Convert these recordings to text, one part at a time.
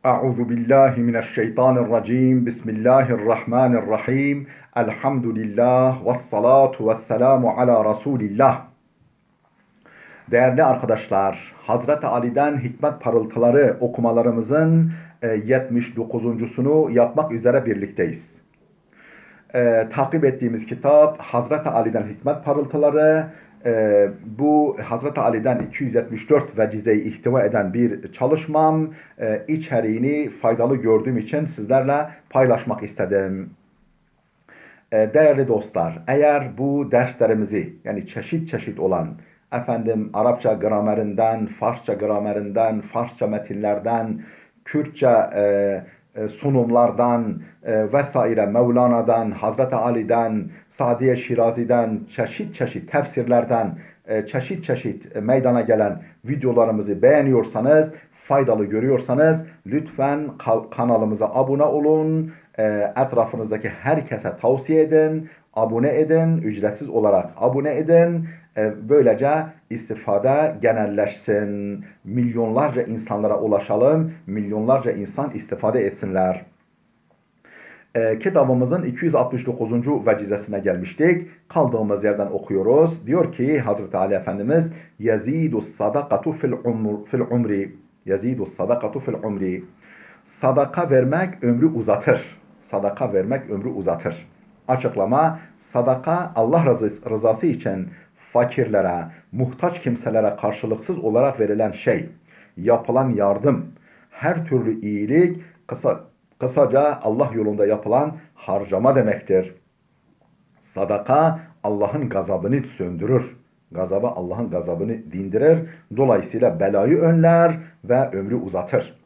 Euzu billahi mineşşeytanirracim. Bismillahirrahmanirrahim. Elhamdülillah ve salatu ve selamu ala Resulillah. Değerli arkadaşlar, Hazreti Ali'den hikmet parıltıları okumalarımızın 79.sunu yapmak üzere birlikteyiz. Takip ettiğimiz kitap Hazreti Ali'den hikmet parıltıları. Bu Hazreti Ali'den 274 vecizeyi ihtiva eden bir çalışmam. İçeriğini faydalı gördüğüm için sizlerle paylaşmak istedim. Değerli dostlar, eğer bu derslerimizi, yani çeşit çeşit olan Arapça gramerinden, Farsça gramerinden, Farsça metinlerden, Kürtçe sunumlardan vesaire, Mevlana'dan, Hazreti Ali'den, Sadiye Şirazi'den, çeşit çeşit tefsirlerden, çeşit çeşit meydana gelen videolarımızı beğeniyorsanız, faydalı görüyorsanız lütfen kanalımıza abone olun, etrafınızdaki herkese tavsiye edin, abone edin, ücretsiz olarak abone edin. Böylece istifade genelleşsin, milyonlarca insanlara ulaşalım, milyonlarca insan istifade etsinler. Kitabımızın 269. vecizesine gelmiştik. Kaldığımız yerden okuyoruz. Diyor ki Hazreti Ali Efendimiz, Yazidus sadakatu fil umri. Yazidus sadakatu fil umri. Sadaka vermek ömrü uzatır. Sadaka vermek ömrü uzatır. Açıklama: sadaka Allah rızası için fakirlere, muhtaç kimselere karşılıksız olarak verilen şey, yapılan yardım, her türlü iyilik, kısaca Allah yolunda yapılan harcama demektir. Sadaka Allah'ın gazabını söndürür. Allah'ın gazabını dindirir. Dolayısıyla belayı önler ve ömrü uzatır.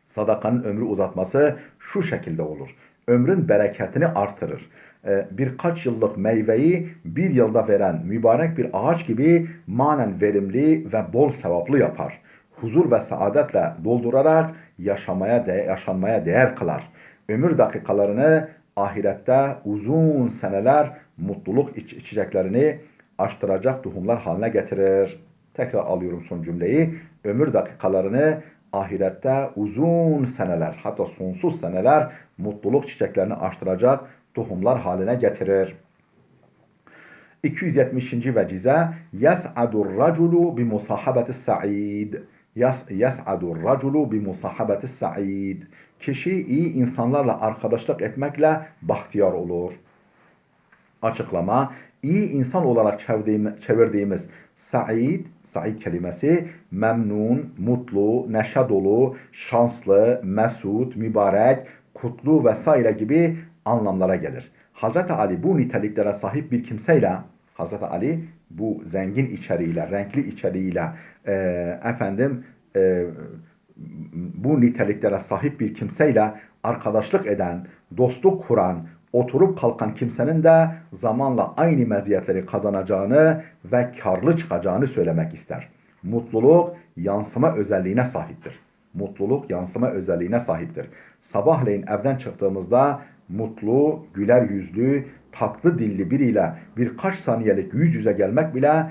Sadakanın ömrü uzatması şu şekilde olur: ömrün bereketini artırır. Birkaç yıllık meyveyi bir yılda veren mübarek bir ağaç gibi manen verimli ve bol sevaplı yapar. Huzur ve saadetle doldurarak yaşanmaya değer kılar. Ömür dakikalarını ahirette uzun seneler mutluluk içeceklerini açtıracak tohumlar haline getirir. Tekrar alıyorum son cümleyi. Ömür dakikalarını ahirette uzun seneler, hatta sonsuz seneler mutluluk çiçeklerini açtıracak tohumlar haline getirir. 270. vecize: Yes'adur raculu bi musahabetis sa'id. Yes'adur raculu bi musahabetis sa'id. Kişi iyi insanlarla arkadaşlık etmekle bahtiyar olur. Açıklama: iyi insan olarak çevirdiğimiz Said kelimesi memnun, mutlu, neşe dolu, şanslı, mesut, mübarek, kutlu vesaire gibi anlamlara gelir. Hazreti Ali bu niteliklere sahip bir kimseyle, Hazreti Ali bu zengin içeriğiyle, renkli içeriğiyle bu niteliklere sahip bir kimseyle arkadaşlık eden, dostluk kuran, oturup kalkan kimsenin de zamanla aynı meziyetleri kazanacağını ve karlı çıkacağını söylemek ister. Mutluluk yansıma özelliğine sahiptir. Mutluluk yansıma özelliğine sahiptir. Sabahleyin evden çıktığımızda mutlu, güler yüzlü, tatlı dilli biriyle birkaç saniyelik yüz yüze gelmek bile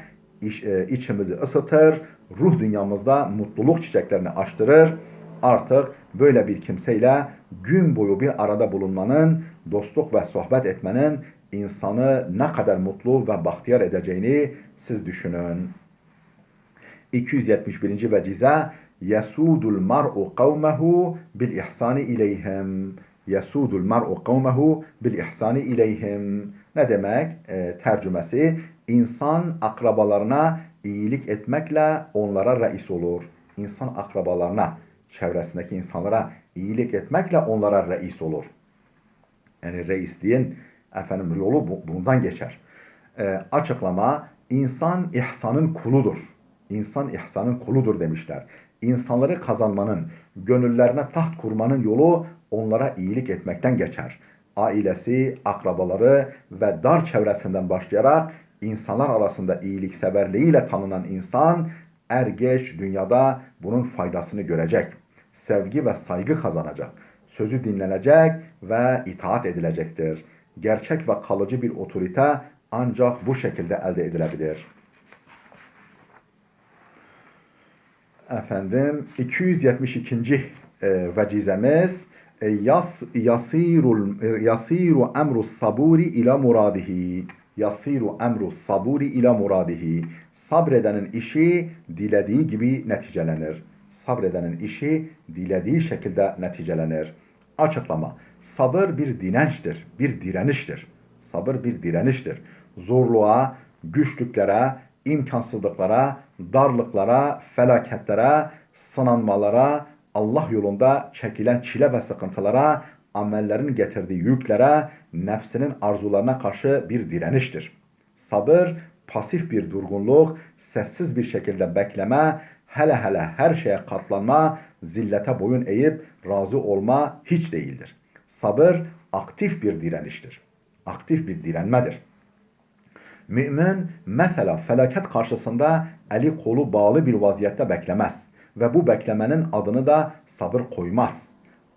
içimizi ısıtır, ruh dünyamızda mutluluk çiçeklerini açtırır. Artık böyle bir kimseyle gün boyu bir arada bulunmanın, dostluk ve sohbet etmenin insanı ne kadar mutlu ve bahtiyar edeceğini siz düşünün. 271. vecize: Yesudul mar'u kavmehu bil ihsani ileyhim. Yesudul mar'u kavmehu bil ihsani ileyhim. Ne demek? Tercümesi: İnsan akrabalarına iyilik etmekle onlara reis olur. İnsan akrabalarına, çevresindeki insanlara iyilik etmekle onlara reis olur. Yani reisliğin yolu bundan geçer. Açıklama: İnsan ihsanın kuludur. İnsan ihsanın kuludur demişler. İnsanları kazanmanın, gönüllerine taht kurmanın yolu onlara iyilik etmekten geçer. Ailesi, akrabaları ve dar çevresinden başlayarak insanlar arasında iyilikseverliğiyle tanınan insan geç dünyada bunun faydasını görecek. Sevgi ve saygı kazanacak. Sözü dinlenecek ve itaat edilecektir. Gerçek ve kalıcı bir otorite ancak bu şekilde elde edilebilir. 272. vecizemiz yasiru emru saburi ila muradihi. Yasiru emru saburi ila muradihi. Sabredenin işi dilediği gibi neticelenir. Sabredenin işi dilediği şekilde neticelenir. Açıklama. Sabır bir dirençtir, bir direniştir. Sabır bir direniştir. Zorluğa, güçlüklere, imkansızlıklara, darlıklara, felaketlere, sınanmalara, Allah yolunda çekilen çile ve sıkıntılara, amellerin getirdiği yüklere, nefsinin arzularına karşı bir direniştir. Sabır, pasif bir durgunluk, sessiz bir şekilde bekleme, hele hele her şeye katlanma, zillete boyun eğip razı olma hiç değildir. Sabır, aktif bir direniştir. Aktif bir direnmedir. Mümin mesela felaket karşısında eli kolu bağlı bir vaziyette beklemez ve bu beklemenin adını da sabır koymaz.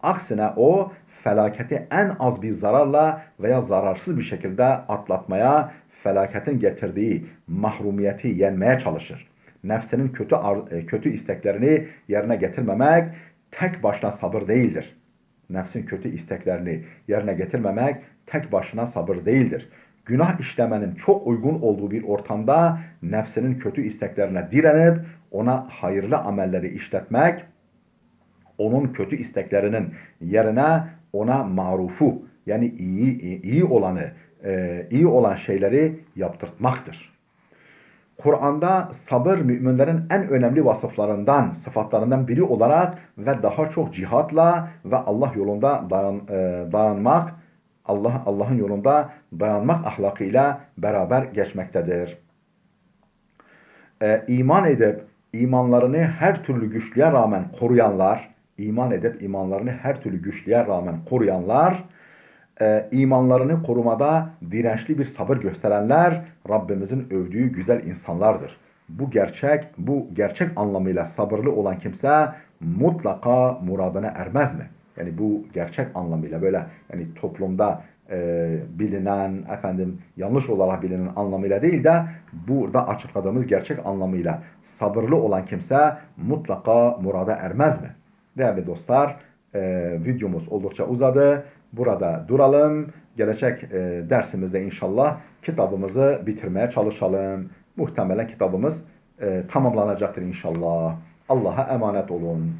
Aksine o felaketi en az bir zararla veya zararsız bir şekilde atlatmaya, felaketin getirdiği mahrumiyeti yenmeye çalışır. Nefsinin kötü isteklerini yerine getirmemek tek başına sabır değildir. Nefsin kötü isteklerini yerine getirmemek tek başına sabır değildir. Günah işlemenin çok uygun olduğu bir ortamda nefsinin kötü isteklerine direnip ona hayırlı amelleri işletmek, onun kötü isteklerinin yerine ona marufu yani iyi olan şeyleri yaptırtmaktır. Kur'an'da sabır müminlerin en önemli vasıflarından, sıfatlarından biri olarak ve daha çok cihatla ve Allah yolunda dayanmak, Allah'ın yolunda dayanmak ahlakıyla beraber geçmektedir. İman edip imanlarını her türlü güçlüğe rağmen koruyanlar, iman edip imanlarını her türlü güçlüğe rağmen koruyanlar, imanlarını korumada dirençli bir sabır gösterenler Rabbimizin övdüğü güzel insanlardır. Bu gerçek anlamıyla sabırlı olan kimse mutlaka muradına ermez mi? Yani bu gerçek anlamıyla böyle yani toplumda bilinen yanlış olarak bilinen anlamıyla değil de burada açıkladığımız gerçek anlamıyla sabırlı olan kimse mutlaka murada ermez mi? Değerli dostlar, videomuz oldukça uzadı. Burada duralım. Gelecek dersimizde inşallah kitabımızı bitirmeye çalışalım. Muhtemelen kitabımız tamamlanacaktır inşallah. Allah'a emanet olun.